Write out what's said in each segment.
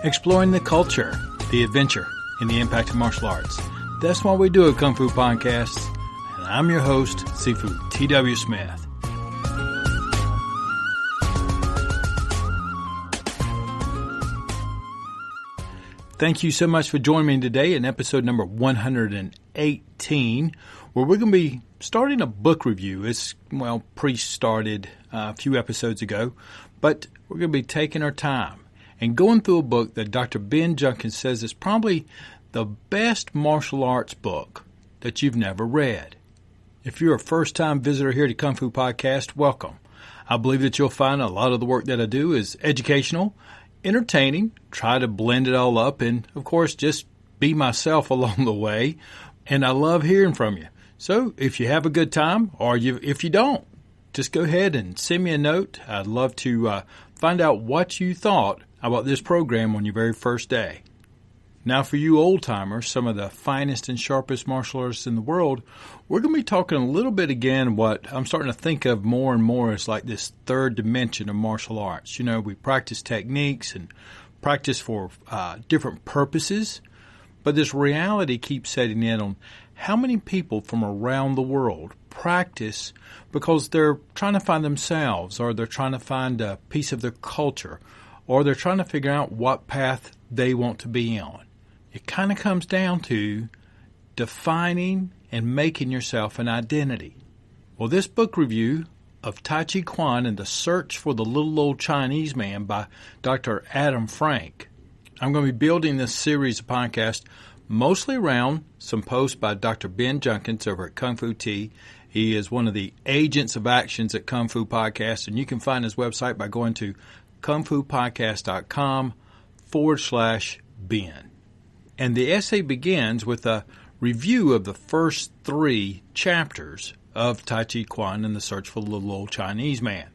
exploring the culture, the adventure, and the impact of martial arts. That's why we do a Kung Fu podcast, and I'm your host, Sifu T.W. Smith. Thank you so much for joining me today in episode number 118, where we're going to be starting a book review. It's, pre-started a few episodes ago, but we're going to be taking our time and going through a book that Dr. Ben Judkins says is probably the best martial arts book that you've never read. If you're a first-time visitor here to Kung Fu Podcast, welcome. I believe that you'll find a lot of the work that I do is educational, entertaining, try to blend it all up, and, of course, just be myself along the way. And I love hearing from you. So if you have a good time, or if you don't, just go ahead and send me a note. I'd love to find out what you thought about this program on your very first day. Now, for you old-timers, some of the finest and sharpest martial artists in the world, we're going to be talking a little bit again what I'm starting to think of more and more as like this third dimension of martial arts. You know, we practice techniques and practice for different purposes, but this reality keeps setting in on how many people from around the world practice because they're trying to find themselves, or they're trying to find a piece of their culture, or they're trying to figure out what path they want to be on. It kind of comes down to defining and making yourself an identity. Well, this book review of Taijiquan and the Search for the Little Old Chinese Man by Dr. Adam Frank. I'm going to be building this series of podcasts mostly around some posts by Dr. Ben Judkins over at Kung Fu Tea. He is one of the agents of actions at Kung Fu Podcast, and you can find his website by going to kungfupodcast.com/Ben. And the essay begins with a review of the first 3 chapters of Taijiquan and the Search for the Little Old Chinese Man.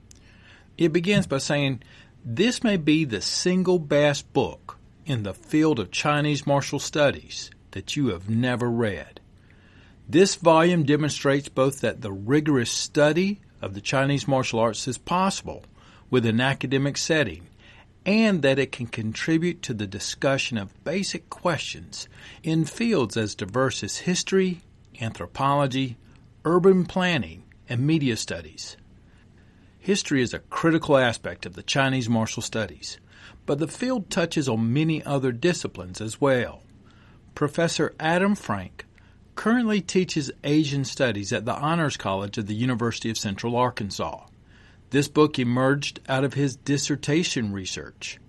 It begins by saying, this may be the single best book in the field of Chinese martial studies that you have never read. This volume demonstrates both that the rigorous study of the Chinese martial arts is possible with an academic setting, and that it can contribute to the discussion of basic questions in fields as diverse as history, anthropology, urban planning, and media studies. History is a critical aspect of the Chinese martial studies, but the field touches on many other disciplines as well. Professor Adam Frank currently teaches Asian Studies at the Honors College of the University of Central Arkansas. This book emerged out of his dissertation research.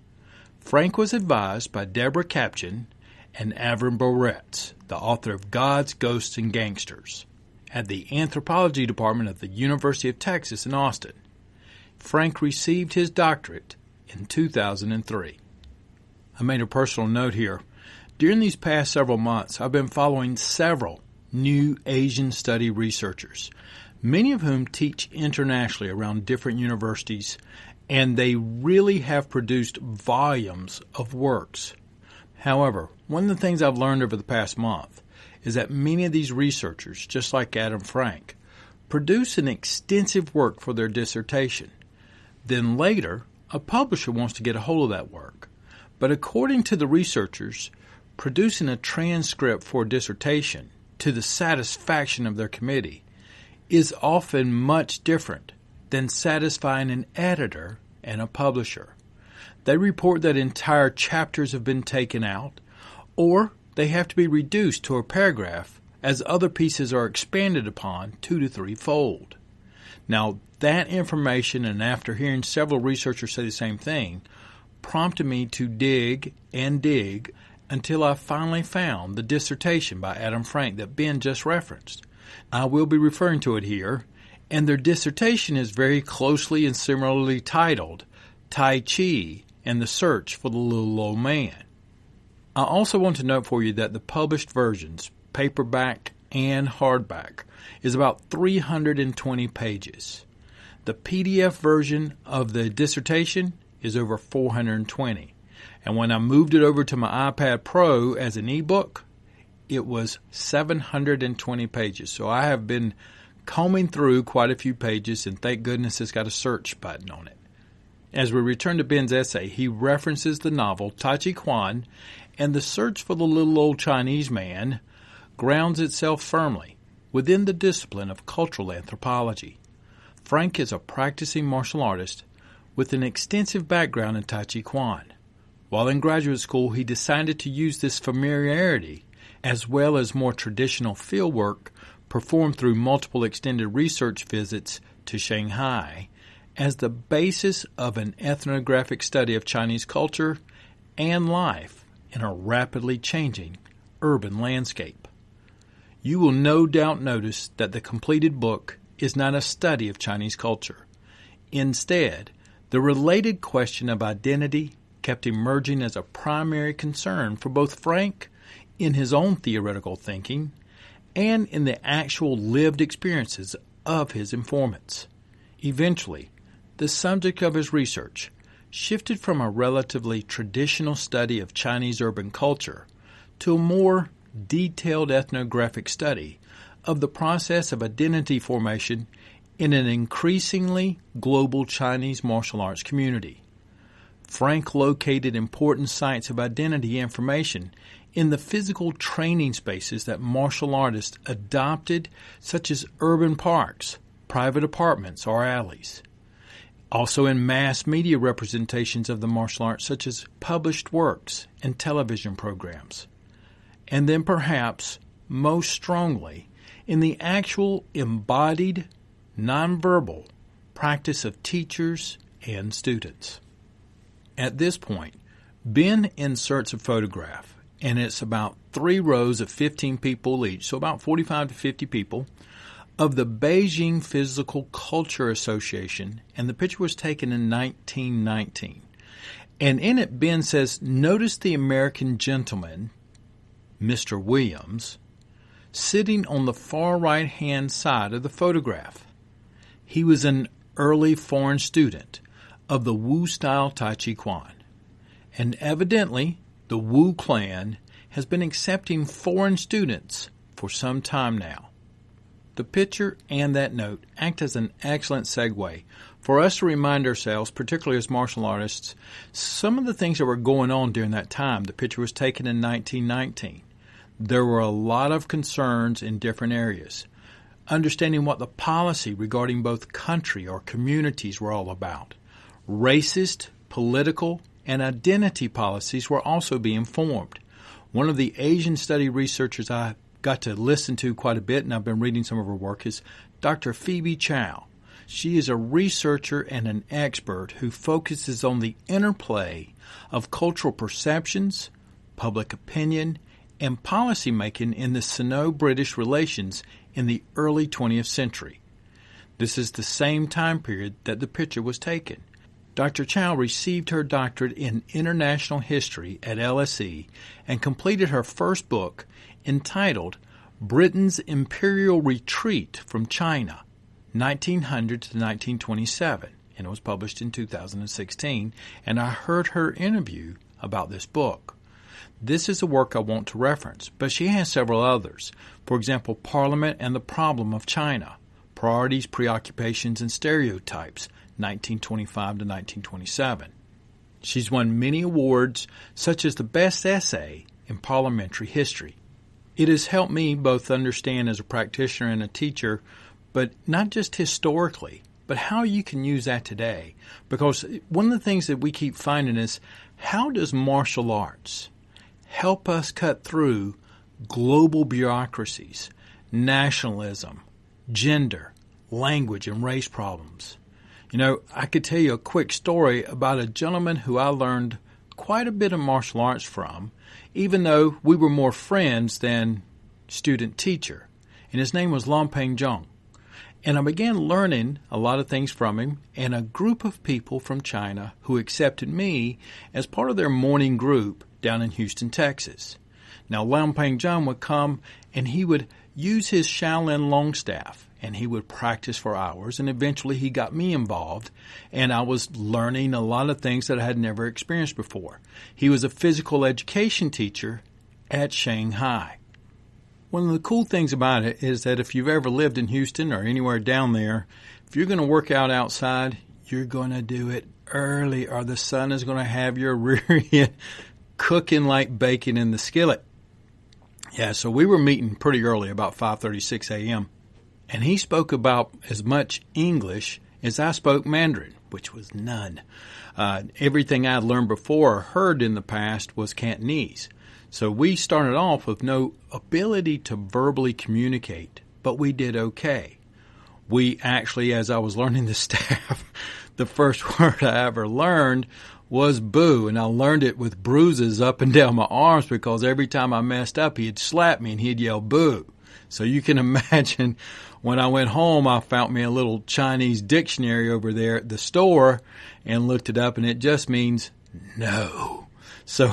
Frank was advised by Deborah Kapchin and Avram Boretz, the author of Gods, Ghosts, and Gangsters, at the Anthropology Department of the University of Texas in Austin. Frank received his doctorate in 2003. I made a personal note here. During these past several months, I've been following several new Asian study researchers, many of whom teach internationally around different universities, and they really have produced volumes of works. However, one of the things I've learned over the past month is that many of these researchers, just like Adam Frank, produce an extensive work for their dissertation. Then later, a publisher wants to get a hold of that work. But according to the researchers, producing a transcript for a dissertation to the satisfaction of their committee is often much different than satisfying an editor and a publisher. They report that entire chapters have been taken out, or they have to be reduced to a paragraph as other pieces are expanded upon 2 to 3-fold. Now, that information, and after hearing several researchers say the same thing, prompted me to dig and dig until I finally found the dissertation by Adam Frank that Ben just referenced. I will be referring to it here, and their dissertation is very closely and similarly titled Tai Chi and the Search for the Little Old Man. I also want to note for you that the published versions, paperback and hardback, is about 320 pages. The PDF version of the dissertation is over 420. And when I moved it over to my iPad Pro as an ebook, it was 720 pages. So I have been combing through quite a few pages, and thank goodness it's got a search button on it. As we return to Ben's essay, he references the novel Taijiquan, and the search for the little old Chinese man grounds itself firmly within the discipline of cultural anthropology. Frank is a practicing martial artist with an extensive background in Taijiquan. While in graduate school, he decided to use this familiarity, as well as more traditional field work performed through multiple extended research visits to Shanghai, as the basis of an ethnographic study of Chinese culture and life in a rapidly changing urban landscape. You will no doubt notice that the completed book is not a study of Chinese culture. Instead, the related question of identity kept emerging as a primary concern for both Frank in his own theoretical thinking and in the actual lived experiences of his informants. Eventually, the subject of his research shifted from a relatively traditional study of Chinese urban culture to a more detailed ethnographic study of the process of identity formation in an increasingly global Chinese martial arts community. Frank located important sites of identity information in the physical training spaces that martial artists adopted, such as urban parks, private apartments, or alleys. Also in mass media representations of the martial arts, such as published works and television programs. And then perhaps most strongly in the actual embodied, nonverbal practice of teachers and students. At this point, Ben inserts a photograph, and it's about 3 rows of 15 people each, so about 45 to 50 people, of the Beijing Physical Culture Association, and the picture was taken in 1919. And in it, Ben says, "Notice the American gentleman, Mr. Williams, sitting on the far right-hand side of the photograph. He was an early foreign student of the Wu-style Taijiquan, and evidently the Wu clan has been accepting foreign students for some time now." The picture and that note act as an excellent segue for us to remind ourselves, particularly as martial artists, some of the things that were going on during that time. The picture was taken in 1919. There were a lot of concerns in different areas. Understanding what the policy regarding both country or communities were all about. Racist, political, and identity policies were also being formed. One of the Asian study researchers I got to listen to quite a bit, and I've been reading some of her work, is Dr. Phoebe Chow. She is a researcher and an expert who focuses on the interplay of cultural perceptions, public opinion, and policymaking in the Sino-British relations in the early 20th century. This is the same time period that the picture was taken. Dr. Chow received her doctorate in international history at LSE and completed her first book entitled Britain's Imperial Retreat from China, 1900 to 1927, and it was published in 2016, and I heard her interview about this book. This is a work I want to reference, but she has several others. For example, Parliament and the Problem of China, Priorities, Preoccupations, and Stereotypes, 1925 to 1927. She's won many awards, such as the Best Essay in Parliamentary History. It has helped me both understand as a practitioner and a teacher, but not just historically, but how you can use that today. Because one of the things that we keep finding is, how does martial arts help us cut through global bureaucracies, nationalism, gender, language, and race problems? You know, I could tell you a quick story about a gentleman who I learned quite a bit of martial arts from, even though we were more friends than student-teacher, and his name was Lampeng Zhang. And I began learning a lot of things from him and a group of people from China who accepted me as part of their morning group down in Houston, Texas. Now, Lampeng Zhang would come and he would use his Shaolin Longstaff, and he would practice for hours, and eventually he got me involved, and I was learning a lot of things that I had never experienced before. He was a physical education teacher at Shanghai. One of the cool things about it is that if you've ever lived in Houston or anywhere down there, if you're going to work out outside, you're going to do it early or the sun is going to have your rear end cooking like bacon in the skillet. Yeah, so we were meeting pretty early, about 5:36 a.m., and he spoke about as much English as I spoke Mandarin, which was none. Everything I'd learned before or heard in the past was Cantonese. So we started off with no ability to verbally communicate, but we did okay. We actually, as I was learning the staff, the first word I ever learned was boo, and I learned it with bruises up and down my arms because every time I messed up, he'd slap me and he'd yell boo. So you can imagine when I went home, I found me a little Chinese dictionary over there at the store and looked it up, and it just means no. So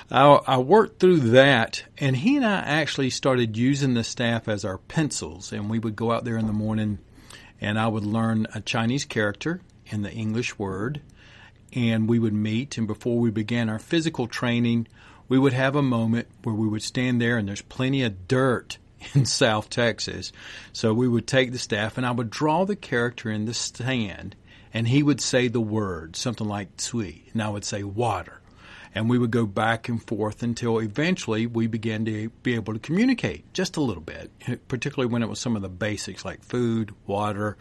I worked through that, and he and I actually started using the staff as our pencils, and we would go out there in the morning, and I would learn a Chinese character in the English word, and we would meet, and before we began our physical training, we would have a moment where we would stand there, and there's plenty of dirt in South Texas. So we would take the staff, and I would draw the character in the sand, and he would say the word, something like tsui, and I would say water. And we would go back and forth until eventually we began to be able to communicate just a little bit, particularly when it was some of the basics like food, water,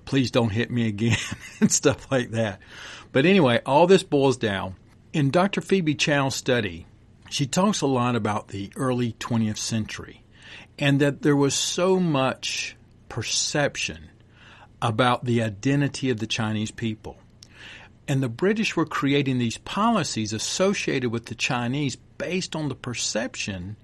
please don't hit me again, and stuff like that. But anyway, all this boils down. In Dr. Phoebe Chow's study, she talks a lot about the early 20th century and that there was so much perception about the identity of the Chinese people. And the British were creating these policies associated with the Chinese based on the perception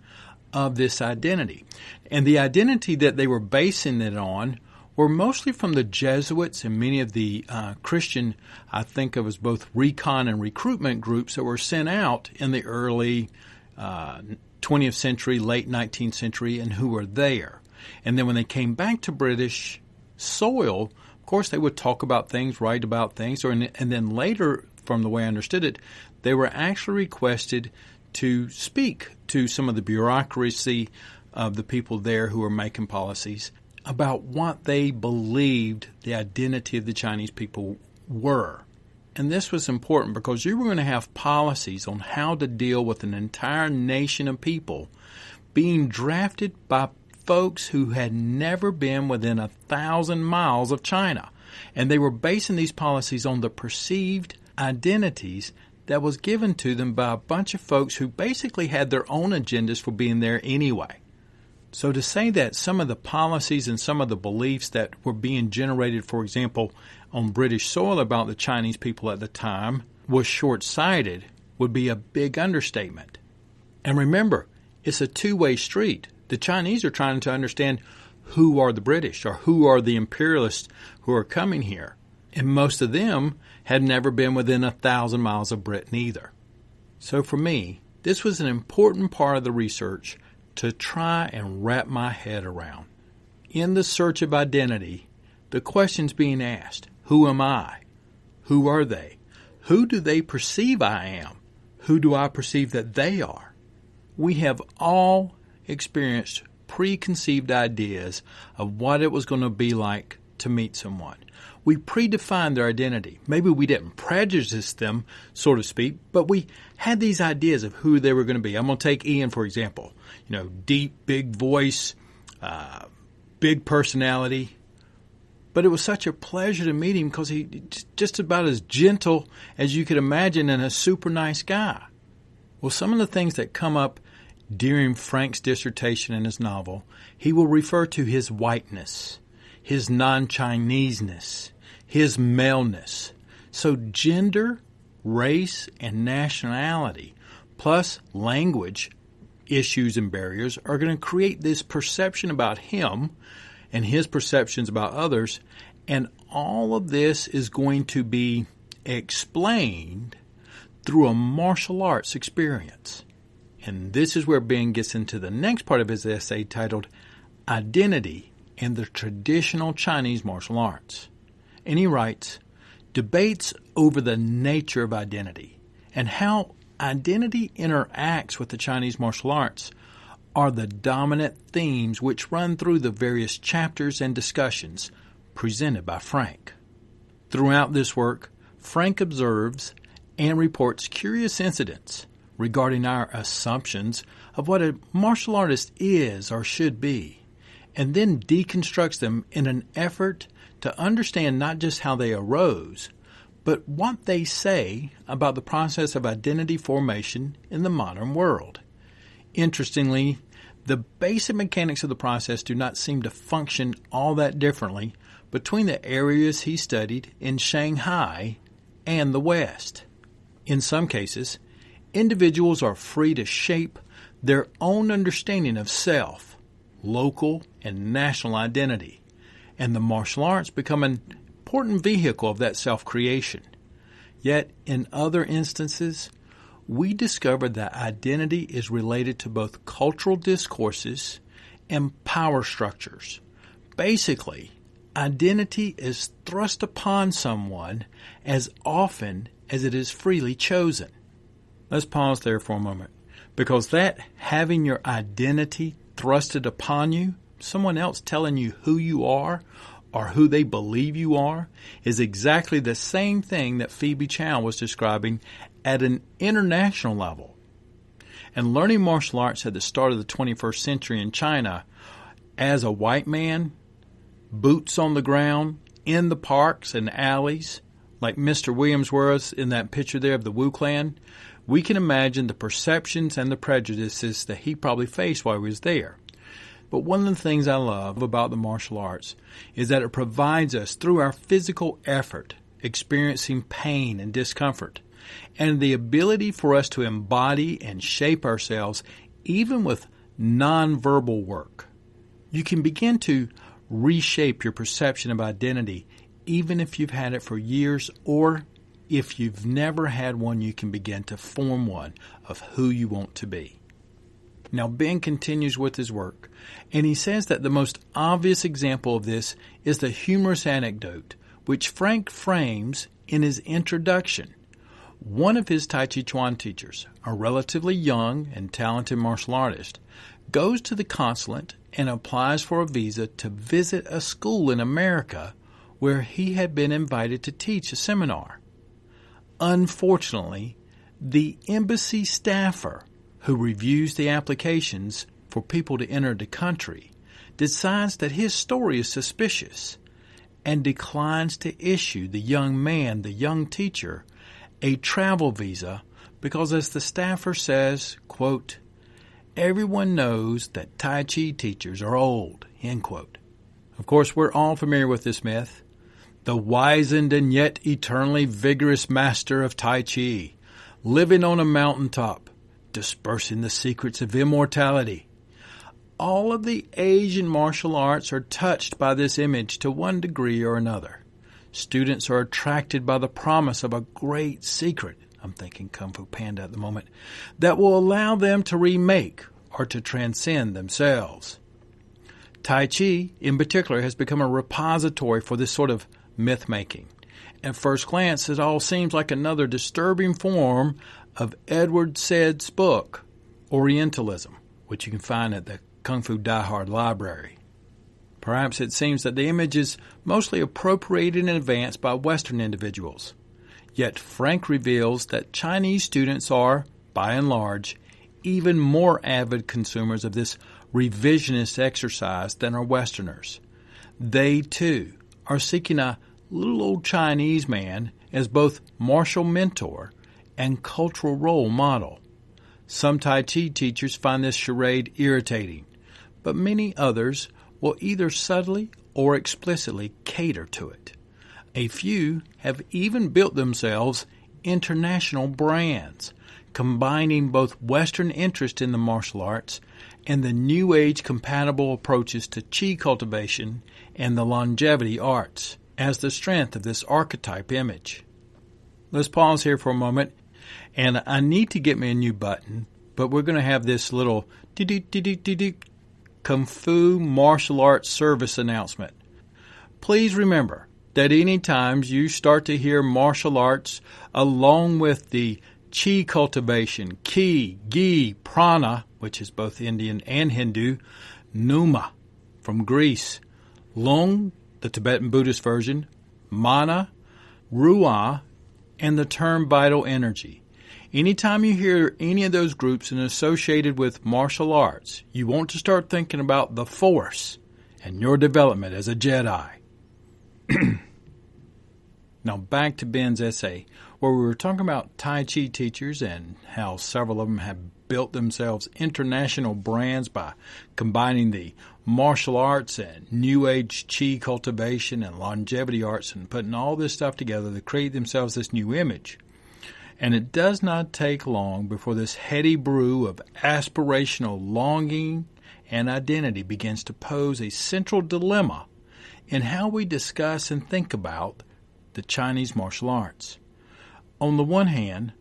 of this identity. And the identity that they were basing it on were mostly from the Jesuits and many of the Christian, I think of as both recon and recruitment groups that were sent out in the early 20th century, late 19th century, and who were there. And then when they came back to British soil, of course, they would talk about things, write about things, and then later, from the way I understood it, they were actually requested to speak to some of the bureaucracy of the people there who were making policies about what they believed the identity of the Chinese people were. And this was important because you were going to have policies on how to deal with an entire nation of people being drafted by folks who had never been within 1,000 miles of China. And they were basing these policies on the perceived identities that was given to them by a bunch of folks who basically had their own agendas for being there anyway. So to say that some of the policies and some of the beliefs that were being generated, for example, on British soil about the Chinese people at the time was short-sighted would be a big understatement. And remember, it's a two-way street. The Chinese are trying to understand who are the British or who are the imperialists who are coming here. And most of them had never been within 1,000 miles of Britain either. So for me, this was an important part of the research to try and wrap my head around. In the search of identity, the questions being asked, who am I? Who are they? Who do they perceive I am? Who do I perceive that they are? We have all experienced preconceived ideas of what it was going to be like to meet someone. We predefined their identity. Maybe we didn't prejudice them, so to speak, but we had these ideas of who they were going to be. I'm going to take Ian, for example. Deep, big voice, big personality. But it was such a pleasure to meet him because he's just about as gentle as you could imagine and a super nice guy. Well, some of the things that come up during Frank's dissertation in his novel, he will refer to his whiteness, his non-Chineseness, his maleness. So gender, race, and nationality, plus language issues and barriers are going to create this perception about him and his perceptions about others, and all of this is going to be explained through a martial arts experience. And this is where Ben gets into the next part of his essay titled Identity and the Traditional Chinese Martial Arts. And he writes, debates over the nature of identity and how identity interacts with the Chinese martial arts are the dominant themes which run through the various chapters and discussions presented by Frank. Throughout this work, Frank observes and reports curious incidents regarding our assumptions of what a martial artist is or should be, and then deconstructs them in an effort to understand not just how they arose, but what they say about the process of identity formation in the modern world. Interestingly, the basic mechanics of the process do not seem to function all that differently between the areas he studied in Shanghai and the West. In some cases, individuals are free to shape their own understanding of self, local and national identity, and the martial arts become an important vehicle of that self-creation. Yet, in other instances, we discover that identity is related to both cultural discourses and power structures. Basically, identity is thrust upon someone as often as it is freely chosen. Let's pause there for a moment, because that having your identity thrusted upon you, someone else telling you who you are or who they believe you are, is exactly the same thing that Phoebe Chow was describing at an international level. And learning martial arts at the start of the 21st century in China as a white man, boots on the ground, in the parks and alleys, like Mr. Williams was in that picture there of the Wu Clan, we can imagine the perceptions and the prejudices that he probably faced while he was there. But one of the things I love about the martial arts is that it provides us, through our physical effort, experiencing pain and discomfort, and the ability for us to embody and shape ourselves even with nonverbal work. You can begin to reshape your perception of identity even if you've had it for years, or if you've never had one, you can begin to form one of who you want to be. Now, Ben continues with his work, and he says that the most obvious example of this is the humorous anecdote which Frank frames in his introduction. One of his Taijiquan teachers, a relatively young and talented martial artist, goes to the consulate and applies for a visa to visit a school in America where he had been invited to teach a seminar. Unfortunately, the embassy staffer who reviews the applications for people to enter the country decides that his story is suspicious and declines to issue the young teacher, a travel visa because, as the staffer says, quote, "Everyone knows that Tai Chi teachers are old," end quote. Of course, we're all familiar with this myth. The wizened and yet eternally vigorous master of Tai Chi, living on a mountaintop, dispersing the secrets of immortality. All of the Asian martial arts are touched by this image to one degree or another. Students are attracted by the promise of a great secret, I'm thinking Kung Fu Panda at the moment, that will allow them to remake or to transcend themselves. Tai Chi, in particular, has become a repository for this sort of myth-making. At first glance, it all seems like another disturbing form of Edward Said's book, Orientalism, which you can find at the Kung Fu Die-Hard Library. Perhaps it seems that the image is mostly appropriated in advance by Western individuals. Yet Frank reveals that Chinese students are, by and large, even more avid consumers of this revisionist exercise than are Westerners. They, too, are seeking a little old Chinese man as both martial mentor and cultural role model. Some Tai Chi teachers find this charade irritating, but many others will either subtly or explicitly cater to it. A few have even built themselves international brands, combining both Western interest in the martial arts and the New Age compatible approaches to Qi cultivation and the longevity arts as the strength of this archetype image. Let's pause here for a moment, and I need to get me a new button, but we're going to have this little Kung Fu martial arts service announcement. Please remember that any times you start to hear martial arts along with the Qi cultivation, Ki, Gi, Prana, which is both Indian and Hindu, Pneuma from Greece, Lung, the Tibetan Buddhist version, Mana, Ruah, and the term vital energy. Anytime you hear any of those groups and associated with martial arts, you want to start thinking about the Force and your development as a Jedi. Now back to Ben's essay, where we were talking about Tai Chi teachers and how several of them have built themselves international brands by combining the martial arts and New Age Chi cultivation and longevity arts and putting all this stuff together to create themselves this new image. And it does not take long before this heady brew of aspirational longing and identity begins to pose a central dilemma in how we discuss and think about the Chinese martial arts. On the one hand,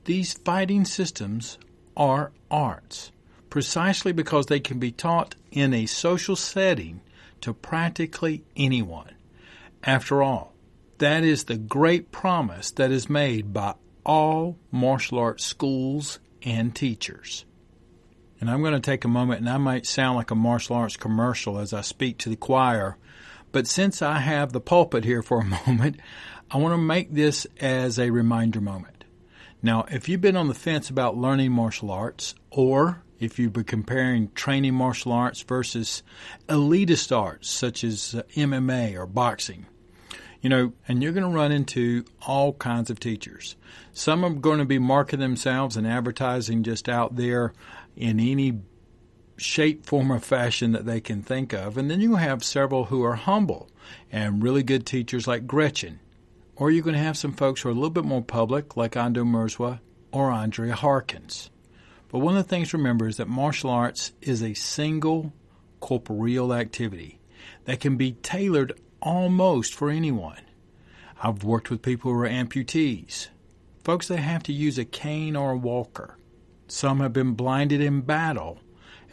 these fighting systems are arts, precisely because they can be taught in a social setting to practically anyone. After all, that is the great promise that is made by all martial arts schools and teachers. And I'm going to take a moment, and I might sound like a martial arts commercial as I speak to the choir, but since I have the pulpit here for a moment, I want to make this as a reminder moment. Now, if you've been on the fence about learning martial arts, or if you've been comparing training martial arts versus elitist arts such as MMA or boxing, and you're going to run into all kinds of teachers. Some are going to be marketing themselves and advertising just out there in any shape, form, or fashion that they can think of. And then you have several who are humble and really good teachers like Gretchen. Or you're going to have some folks who are a little bit more public like Ando Mirzwa or Andrea Harkins. But one of the things to remember is that martial arts is a single corporeal activity that can be tailored almost for anyone. I've worked with people who are amputees, folks that have to use a cane or a walker. Some have been blinded in battle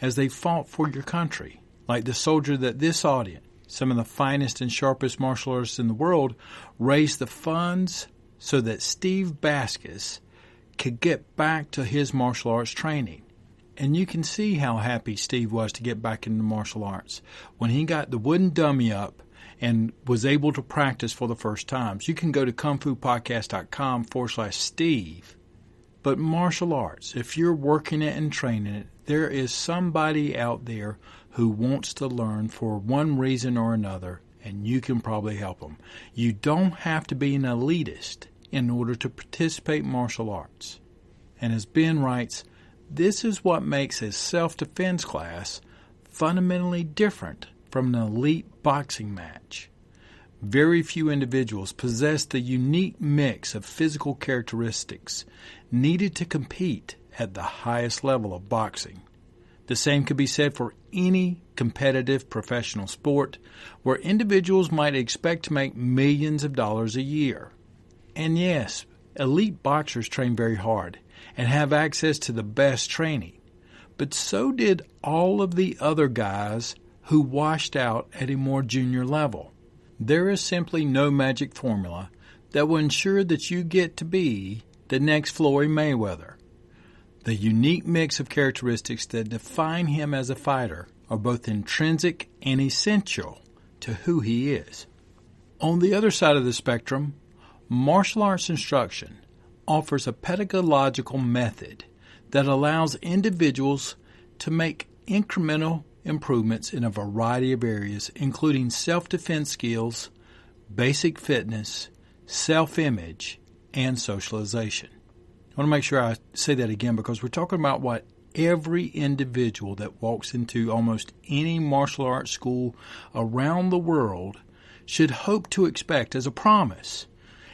as they fought for your country, like the soldier that this audience, some of the finest and sharpest martial artists in the world, raised the funds so that Steve Baskus could get back to his martial arts training. And you can see how happy Steve was to get back into martial arts when he got the wooden dummy up and was able to practice for the first time. So you can go to kungfupodcast.com/Steve. But martial arts, if you're working it and training it, there is somebody out there who wants to learn for one reason or another, and you can probably help them. You don't have to be an elitist in order to participate in martial arts. And as Ben writes, this is what makes a self-defense class fundamentally different from an elite boxing match. Very few individuals possess the unique mix of physical characteristics needed to compete at the highest level of boxing. The same could be said for any competitive professional sport where individuals might expect to make millions of dollars a year. And yes, elite boxers train very hard and have access to the best training, but so did all of the other guys who washed out at a more junior level. There is simply no magic formula that will ensure that you get to be the next Floyd Mayweather. The unique mix of characteristics that define him as a fighter are both intrinsic and essential to who he is. On the other side of the spectrum, martial arts instruction offers a pedagogical method that allows individuals to make incremental improvements in a variety of areas, including self-defense skills, basic fitness, self-image, and socialization. I want to make sure I say that again because we're talking about what every individual that walks into almost any martial arts school around the world should hope to expect as a promise.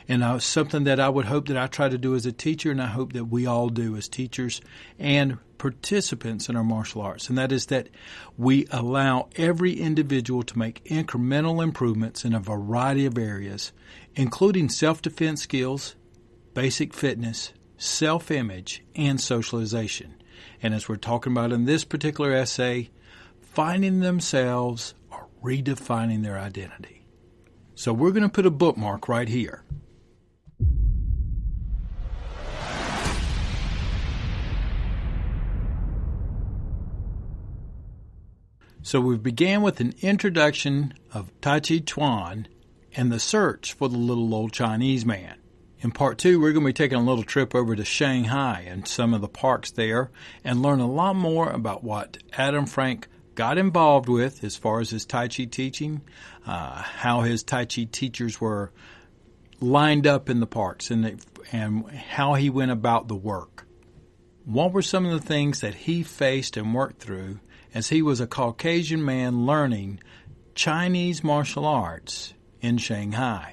And something that I would hope that I try to do as a teacher, and I hope that we all do as teachers and participants in our martial arts, and that is that we allow every individual to make incremental improvements in a variety of areas, including self-defense skills, basic fitness, self-image, and socialization. And as we're talking about in this particular essay, finding themselves or redefining their identity. So we're going to put a bookmark right here. So we began with an introduction of Taijiquan and the search for the little old Chinese man. In part 2, we're going to be taking a little trip over to Shanghai and some of the parks there and learn a lot more about what Adam Frank got involved with as far as his Tai Chi teaching, how his Tai Chi teachers were lined up in the parks, and how he went about the work. What were some of the things that he faced and worked through as he was a Caucasian man learning Chinese martial arts in Shanghai?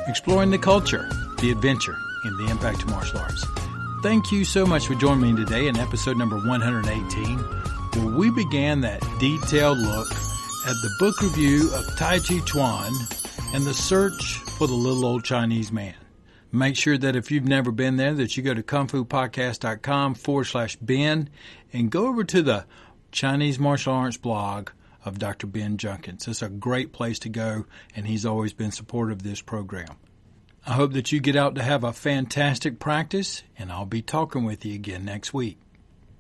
Exploring the culture, the adventure, and the impact of martial arts. Thank you so much for joining me today in episode number 118, where we began that detailed look at the book review of Taijiquan and the search for the little old Chinese man. Make sure that if you've never been there, that you go to kungfupodcast.com/Ben and go over to the Chinese martial arts blog of Dr. Ben Judkins. It's a great place to go, and he's always been supportive of this program. I hope that you get out to have a fantastic practice, and I'll be talking with you again next week.